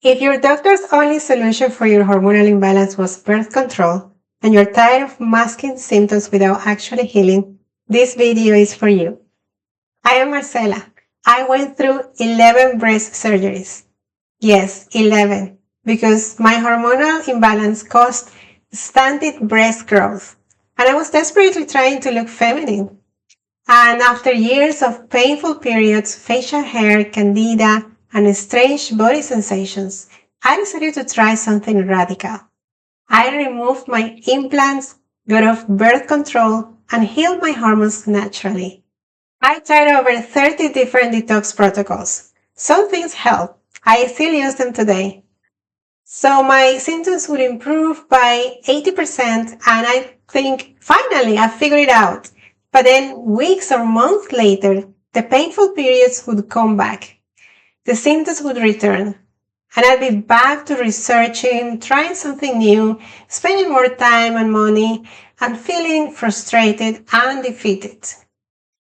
If your doctor's only solution for your hormonal imbalance was birth control, and you're tired of masking symptoms without actually healing, this video is for you. I am Marcela. I went through 11 breast surgeries. Yes, 11, because my hormonal imbalance caused stunted breast growth, and I was desperately trying to look feminine. And after years of painful periods, facial hair, candida, and strange body sensations, I decided to try something radical. I removed my implants, got off birth control, and healed my hormones naturally. I tried over 30 different detox protocols. Some things help. I still use them today. So my symptoms would improve by 80%, and I think finally I figured it out. But then weeks or months later, the painful periods would come back. The symptoms would return, and I'd be back to researching, trying something new, spending more time and money, and feeling frustrated and defeated.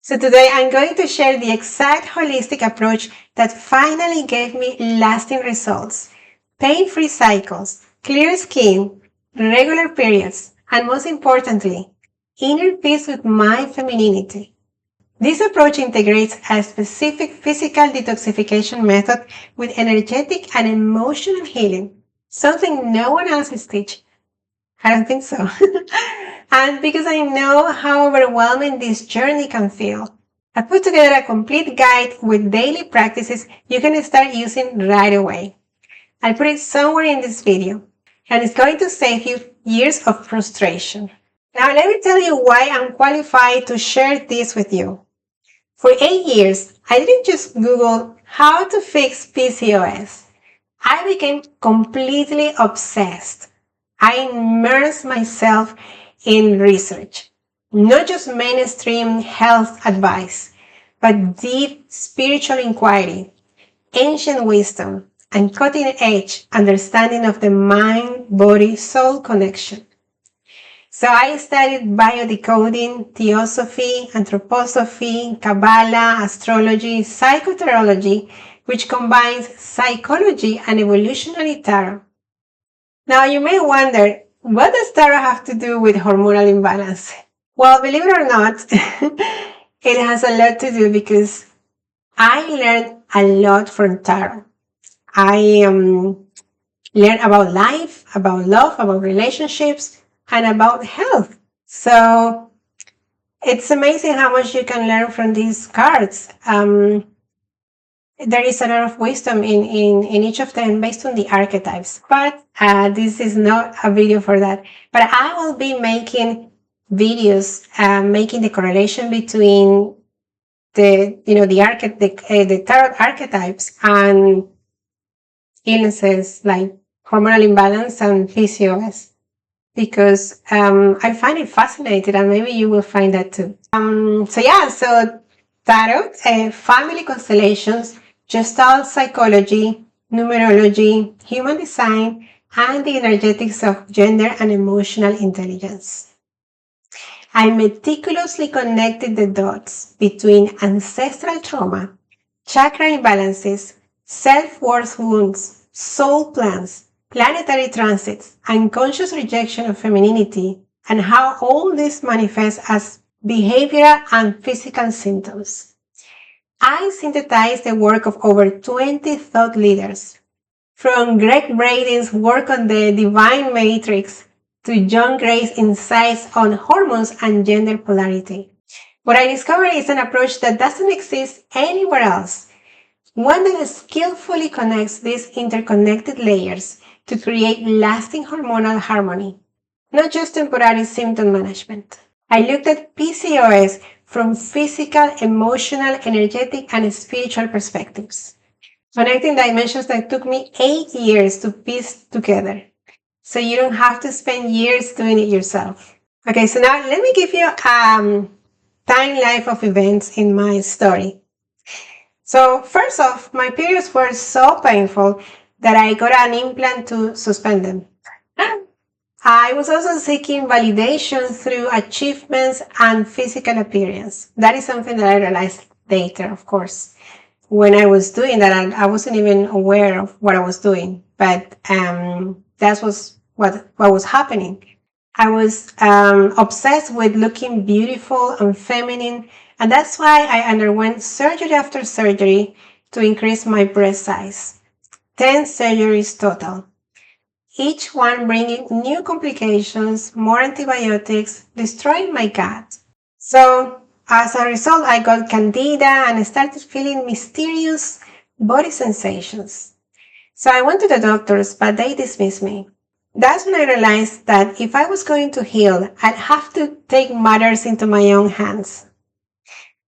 So today I'm going to share the exact holistic approach that finally gave me lasting results. Pain-free cycles, clear skin, regular periods, and most importantly, inner peace with my femininity. This approach integrates a specific physical detoxification method with energetic and emotional healing, something no one else is teaching. I don't think so. And because I know how overwhelming this journey can feel, I put together a complete guide with daily practices you can start using right away. I'll put it somewhere in this video, and it's going to save you years of frustration. Now let me tell you why I'm qualified to share this with you. For 8 years, I didn't just Google how to fix PCOS. I became completely obsessed. I immersed myself in research, not just mainstream health advice, but deep spiritual inquiry, ancient wisdom, and cutting-edge understanding of the mind-body-soul connection. So I studied biodecoding, theosophy, anthroposophy, Kabbalah, astrology, psychoterology, which combines psychology and evolutionary tarot. Now you may wonder, what does tarot have to do with hormonal imbalance? Well, believe it or not, it has a lot to do because I learned a lot from tarot. I learned about life, about love, about relationships, and about health. So it's amazing how much you can learn from these cards. There is a lot of wisdom in each of them based on the archetypes, but this is not a video for that. But I will be making videos making the correlation between the tarot archetypes and illnesses like hormonal imbalance and PCOS, because I find it fascinating, and maybe you will find that too. So tarot, family constellations, gestalt psychology, numerology, human design, and the energetics of gender and emotional intelligence. I meticulously connected the dots between ancestral trauma, chakra imbalances, self-worth wounds, soul plans, planetary transits, and conscious rejection of femininity, and how all this manifests as behavioral and physical symptoms. I synthesized the work of over 20 thought leaders, from Greg Braden's work on the Divine Matrix to John Gray's insights on hormones and gender polarity. What I discovered is an approach that doesn't exist anywhere else, one that skillfully connects these interconnected layers to create lasting hormonal harmony, not just temporary symptom management. I looked at PCOS from physical, emotional, energetic, and spiritual perspectives, connecting dimensions that took me 8 years to piece together, so you don't have to spend years doing it yourself. Okay, so now let me give you a timeline of events in my story. So first off, my periods were so painful that I got an implant to suspend them. I was also seeking validation through achievements and physical appearance. That is something that I realized later, of course. when I was doing that, I wasn't even aware of what I was doing, but that was what was happening. I was obsessed with looking beautiful and feminine, and that's why I underwent surgery after surgery to increase my breast size. 10 surgeries total, each one bringing new complications, more antibiotics, destroying my gut. So as a result, I got candida and started feeling mysterious body sensations. So I went to the doctors, but they dismissed me. That's when I realized that if I was going to heal, I'd have to take matters into my own hands.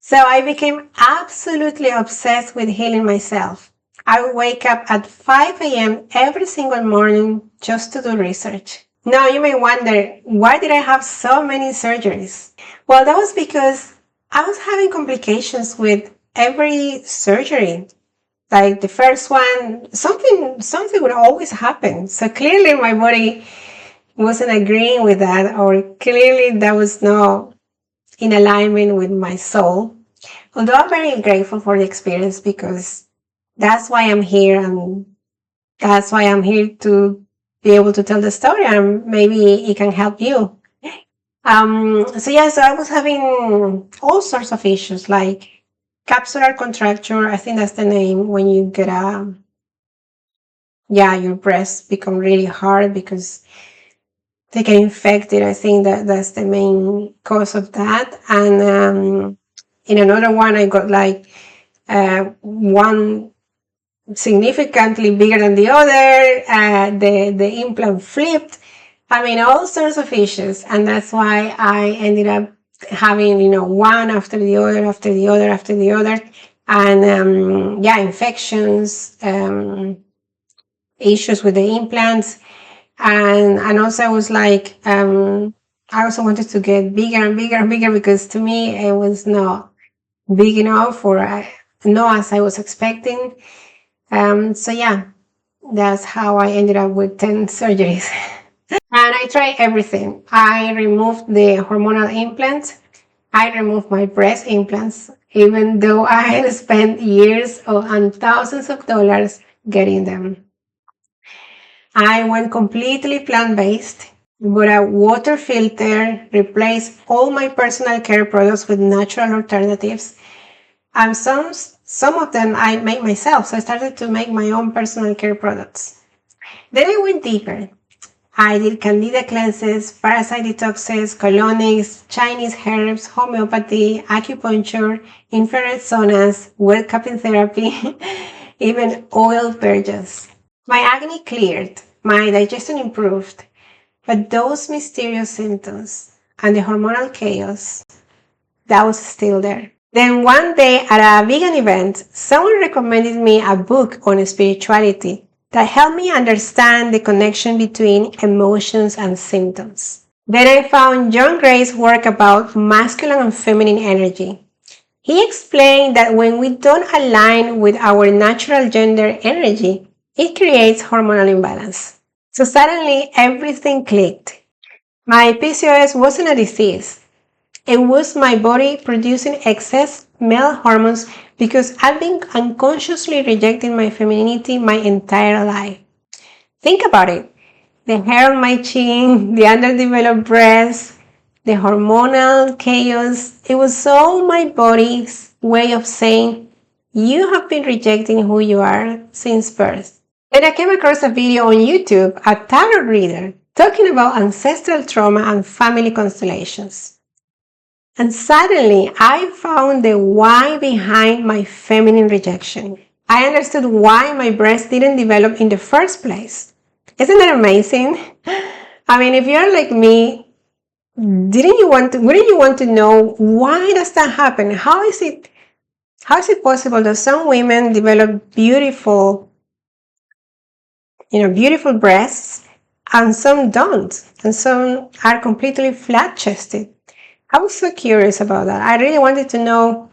So I became absolutely obsessed with healing myself. I would wake up at 5 a.m. every single morning just to do research. Now you may wonder, why did I have so many surgeries? Well, that was because I was having complications with every surgery. Like the first one, something would always happen. So clearly my body wasn't agreeing with that, or clearly that was not in alignment with my soul. Although I'm very grateful for the experience, because that's why I'm here, and that's why I'm here to be able to tell the story, and maybe it can help you. So I was having all sorts of issues like capsular contracture. I think that's the name when you get your breasts become really hard because they get infected. I think that's the main cause of that. And in another one, I got like one significantly bigger than the other. The implant flipped. I mean, all sorts of issues. And that's why I ended up having, one after the other, after the other, after the other. And infections, issues with the implants. And also I was like, I also wanted to get bigger and bigger and bigger, because to me it was not big enough, or not as I was expecting. That's how I ended up with 10 surgeries. And I tried everything. I removed the hormonal implants. I removed my breast implants, even though I had spent years and thousands of dollars getting them. I went completely plant-based, bought a water filter, replaced all my personal care products with natural alternatives. And some of them I make myself, so I started to make my own personal care products. Then I went deeper. I did candida cleanses, parasite detoxes, colonics, Chinese herbs, homeopathy, acupuncture, infrared saunas, wet cupping therapy, even oil purges. My acne cleared, my digestion improved, but those mysterious symptoms and the hormonal chaos, that was still there. Then one day at a vegan event, someone recommended me a book on spirituality that helped me understand the connection between emotions and symptoms. Then I found John Gray's work about masculine and feminine energy. He explained that when we don't align with our natural gender energy, it creates hormonal imbalance. So suddenly everything clicked. My PCOS wasn't a disease. It was my body producing excess male hormones because I've been unconsciously rejecting my femininity my entire life. Think about it. The hair on my chin, the underdeveloped breasts, the hormonal chaos. It was all my body's way of saying, you have been rejecting who you are since birth. Then I came across a video on YouTube, a tarot reader, talking about ancestral trauma and family constellations. And suddenly, I found the why behind my feminine rejection. I understood why my breasts didn't develop in the first place. Isn't that amazing? I mean, if you're like me, wouldn't you want to know why does that happen? How is it possible that some women develop beautiful breasts and some don't, and some are completely flat-chested? I was so curious about that. I really wanted to know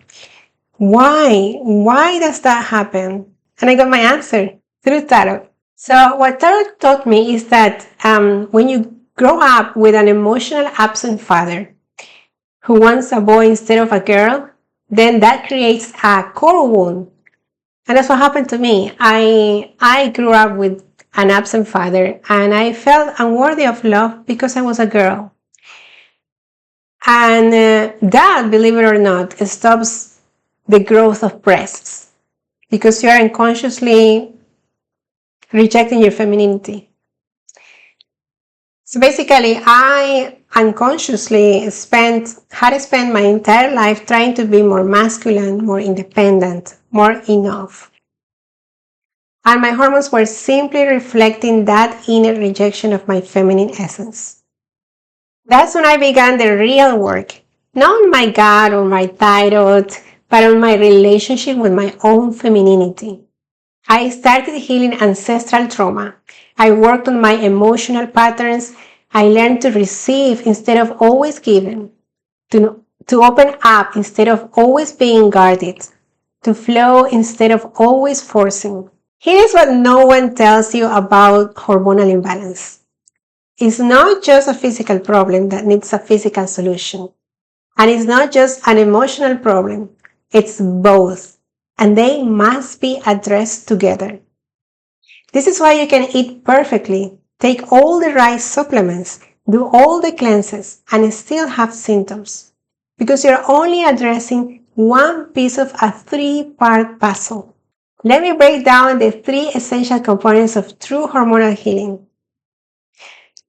why. Why does that happen? And I got my answer through tarot. So what tarot taught me is that when you grow up with an emotional absent father who wants a boy instead of a girl, then that creates a core wound And that's what happened to me. I grew up with an absent father, and I felt unworthy of love because I was a girl. And that, believe it or not, stops the growth of breasts because you are unconsciously rejecting your femininity. So basically, I unconsciously had spent my entire life trying to be more masculine, more independent, more enough. And my hormones were simply reflecting that inner rejection of my feminine essence. That's when I began the real work, not on my gut or my thyroid, but on my relationship with my own femininity. I started healing ancestral trauma. I worked on my emotional patterns. I learned to receive instead of always giving, to open up instead of always being guarded, to flow instead of always forcing. Here is what no one tells you about hormonal imbalance. It's not just a physical problem that needs a physical solution. And it's not just an emotional problem. It's both. And they must be addressed together. This is why you can eat perfectly, take all the right supplements, do all the cleanses, and still have symptoms. Because you're only addressing one piece of a three-part puzzle. Let me break down the three essential components of true hormonal healing.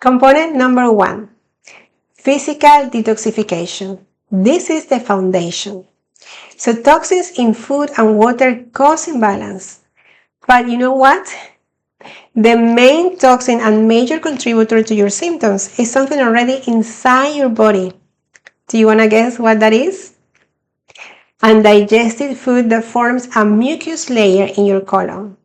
Component number 1, physical detoxification. This is the foundation. So toxins in food and water cause imbalance. But you know what? The main toxin and major contributor to your symptoms is something already inside your body. Do you want to guess what that is? Undigested food that forms a mucus layer in your colon.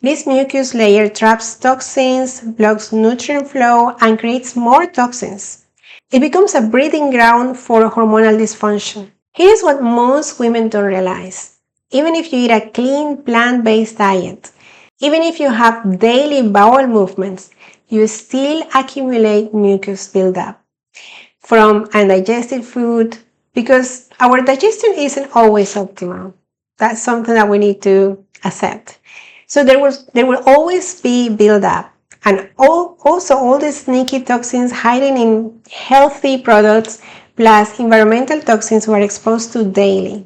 This mucus layer traps toxins, blocks nutrient flow, and creates more toxins. It becomes a breeding ground for hormonal dysfunction. Here's what most women don't realize. Even if you eat a clean, plant-based diet, even if you have daily bowel movements, you still accumulate mucus buildup from undigested food because our digestion isn't always optimal. That's something that we need to accept. So there will always be buildup, and also all the sneaky toxins hiding in healthy products, plus environmental toxins we are exposed to daily.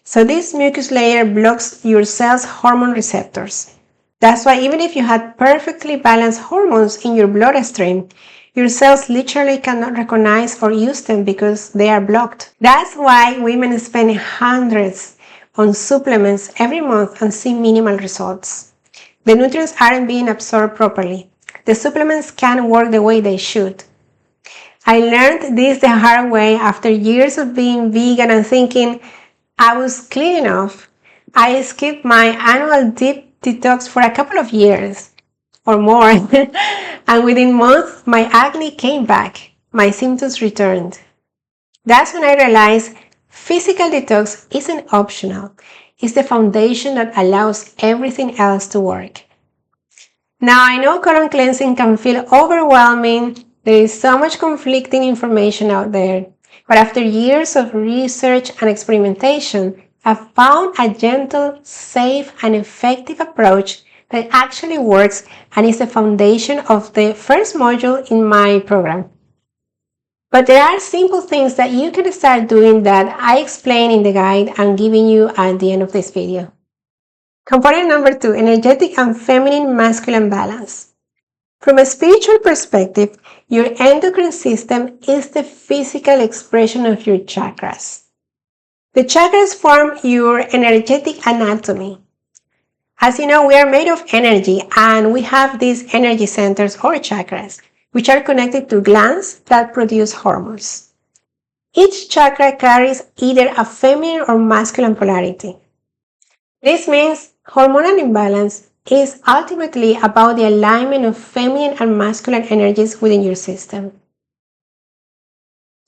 So this mucus layer blocks your cell's hormone receptors. That's why even if you had perfectly balanced hormones in your bloodstream, your cells literally cannot recognize or use them because they are blocked. That's why women spend hundreds on supplements every month and see minimal results. The nutrients aren't being absorbed properly. The supplements can't work the way they should. I learned this the hard way after years of being vegan and thinking I was clean enough. I skipped my annual deep detox for a couple of years or more, and within months my acne came back. My symptoms returned. That's when I realized physical detox isn't optional. It's the foundation that allows everything else to work. Now, I know colon cleansing can feel overwhelming. There is so much conflicting information out there. But after years of research and experimentation, I've found a gentle, safe, and effective approach that actually works and is the foundation of the first module in my program. But there are simple things that you can start doing that I explain in the guide I'm giving you at the end of this video. Component number 2, energetic and feminine masculine balance. From a spiritual perspective, your endocrine system is the physical expression of your chakras. The chakras form your energetic anatomy. As you know, we are made of energy and we have these energy centers or chakras, which are connected to glands that produce hormones. Each chakra carries either a feminine or masculine polarity. This means hormonal imbalance is ultimately about the alignment of feminine and masculine energies within your system.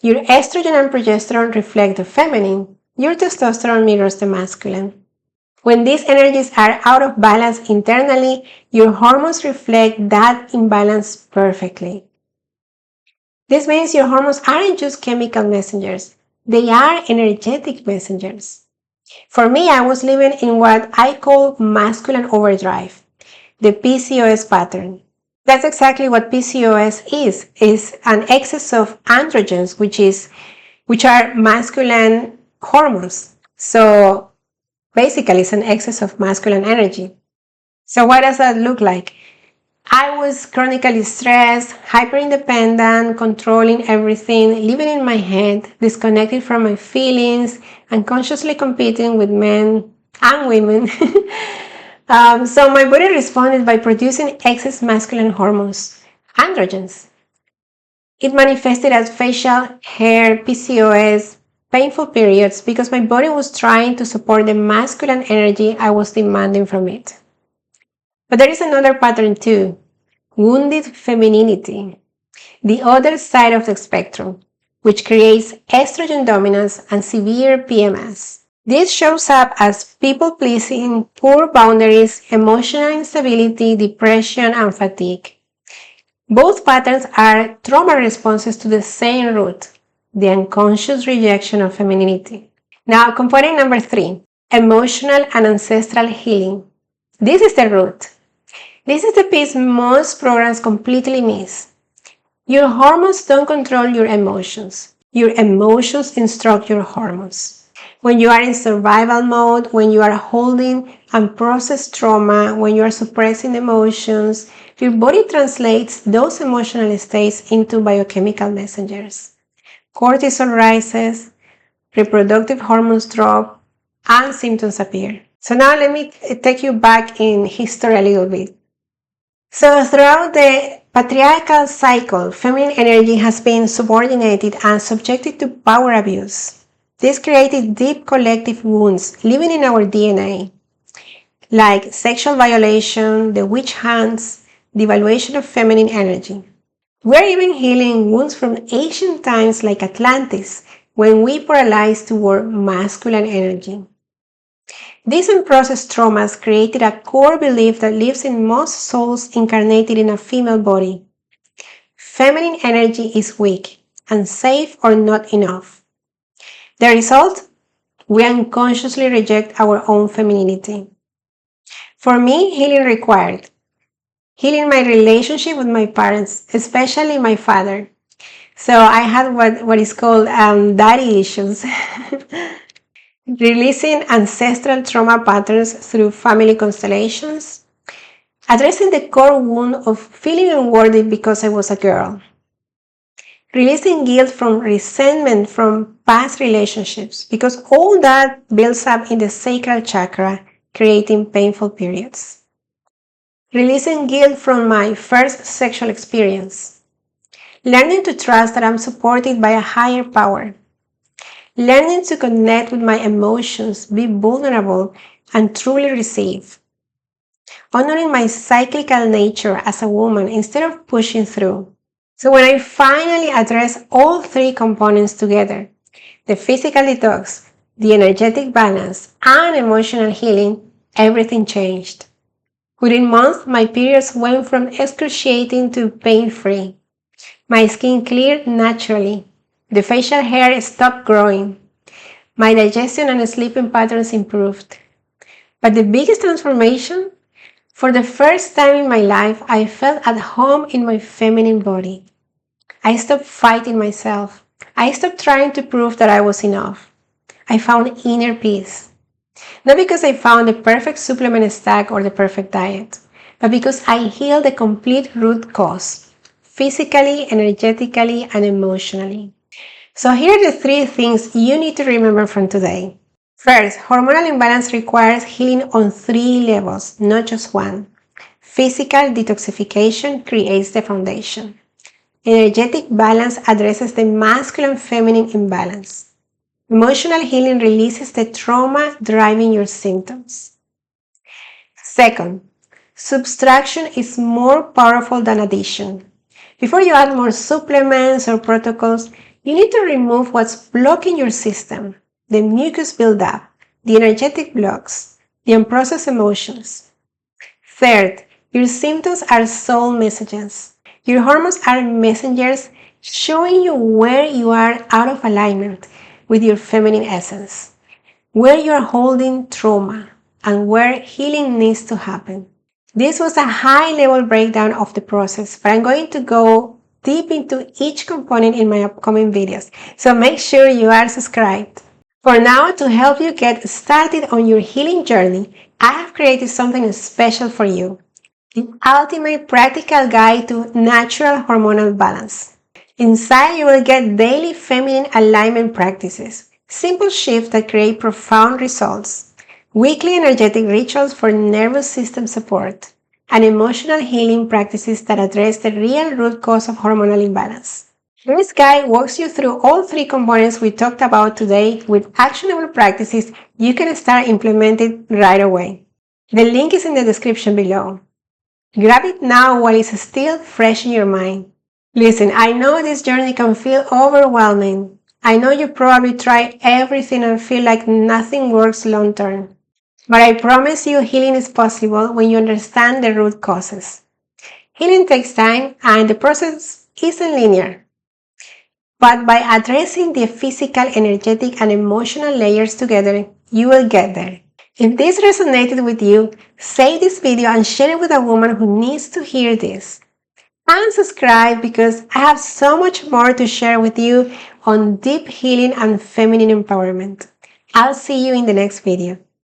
Your estrogen and progesterone reflect the feminine, your testosterone mirrors the masculine. When these energies are out of balance internally, your hormones reflect that imbalance perfectly. This means your hormones aren't just chemical messengers, they are energetic messengers. For me, I was living in what I call masculine overdrive, the PCOS pattern. That's exactly what PCOS is an excess of androgens, which are masculine hormones. So basically, it's an excess of masculine energy. So what does that look like? I was chronically stressed, hyper independent, controlling everything, living in my head, disconnected from my feelings, unconsciously competing with men and women. So my body responded by producing excess masculine hormones, androgens. It manifested as facial hair, PCOS, painful periods because my body was trying to support the masculine energy I was demanding from it. But there is another pattern too, wounded femininity, the other side of the spectrum, which creates estrogen dominance and severe PMS. This shows up as people-pleasing, poor boundaries, emotional instability, depression, and fatigue. Both patterns are trauma responses to the same root, the unconscious rejection of femininity. Now, component number 3, emotional and ancestral healing. This is the root. This is the piece most programs completely miss. Your hormones don't control your emotions. Your emotions instruct your hormones. When you are in survival mode, when you are holding unprocessed trauma, when you are suppressing emotions, your body translates those emotional states into biochemical messengers. Cortisol rises, reproductive hormones drop, and symptoms appear. So now let me take you back in history a little bit. So throughout the patriarchal cycle, feminine energy has been subordinated and subjected to power abuse. This created deep collective wounds living in our DNA, like sexual violation, the witch hunts, devaluation of feminine energy. We're even healing wounds from ancient times like Atlantis, when we paralyzed toward masculine energy. These unprocessed traumas created a core belief that lives in most souls incarnated in a female body. Feminine energy is weak, unsafe, or not enough. The result? We unconsciously reject our own femininity. For me, healing required healing my relationship with my parents, especially my father. So I had what is called daddy issues. Releasing ancestral trauma patterns through family constellations. Addressing the core wound of feeling unworthy because I was a girl. Releasing guilt from resentment from past relationships because all that builds up in the sacral chakra, creating painful periods. Releasing guilt from my first sexual experience. Learning to trust that I'm supported by a higher power. Learning to connect with my emotions, be vulnerable, and truly receive. Honoring my cyclical nature as a woman instead of pushing through. So when I finally addressed all three components together, the physical detox, the energetic balance, and emotional healing, everything changed. Within months, my periods went from excruciating to pain-free. My skin cleared naturally. The facial hair stopped growing. My digestion and sleeping patterns improved. But the biggest transformation? For the first time in my life, I felt at home in my feminine body. I stopped fighting myself. I stopped trying to prove that I was enough. I found inner peace. Not because I found the perfect supplement stack or the perfect diet, but because I healed the complete root cause, physically, energetically, and emotionally. So here are the 3 things you need to remember from today. First, hormonal imbalance requires healing on 3 levels, not just one. Physical detoxification creates the foundation. Energetic balance addresses the masculine-feminine imbalance. Emotional healing releases the trauma driving your symptoms. Second, subtraction is more powerful than addition. Before you add more supplements or protocols, you need to remove what's blocking your system, the mucus buildup, the energetic blocks, the unprocessed emotions. Third, your symptoms are soul messages. Your hormones are messengers showing you where you are out of alignment with your feminine essence. where you're holding trauma, and where healing needs to happen. This was a high-level breakdown of the process, but I'm going to go deep into each component in my upcoming videos, so make sure you are subscribed. For now, to help you get started on your healing journey, I have created something special for you. The ultimate practical guide to natural hormonal balance. Inside, you will get daily feminine alignment practices, simple shifts that create profound results, weekly energetic rituals for nervous system support, and emotional healing practices that address the real root cause of hormonal imbalance. This guide walks you through all three components we talked about today with actionable practices you can start implementing right away. The link is in the description below. Grab it now while it's still fresh in your mind. Listen, I know this journey can feel overwhelming. I know you probably try everything and feel like nothing works long term. But I promise you healing is possible when you understand the root causes. Healing takes time and the process isn't linear. But by addressing the physical, energetic, and emotional layers together, you will get there. If this resonated with you, save this video and share it with a woman who needs to hear this. And subscribe because I have so much more to share with you on deep healing and feminine empowerment. I'll see you in the next video.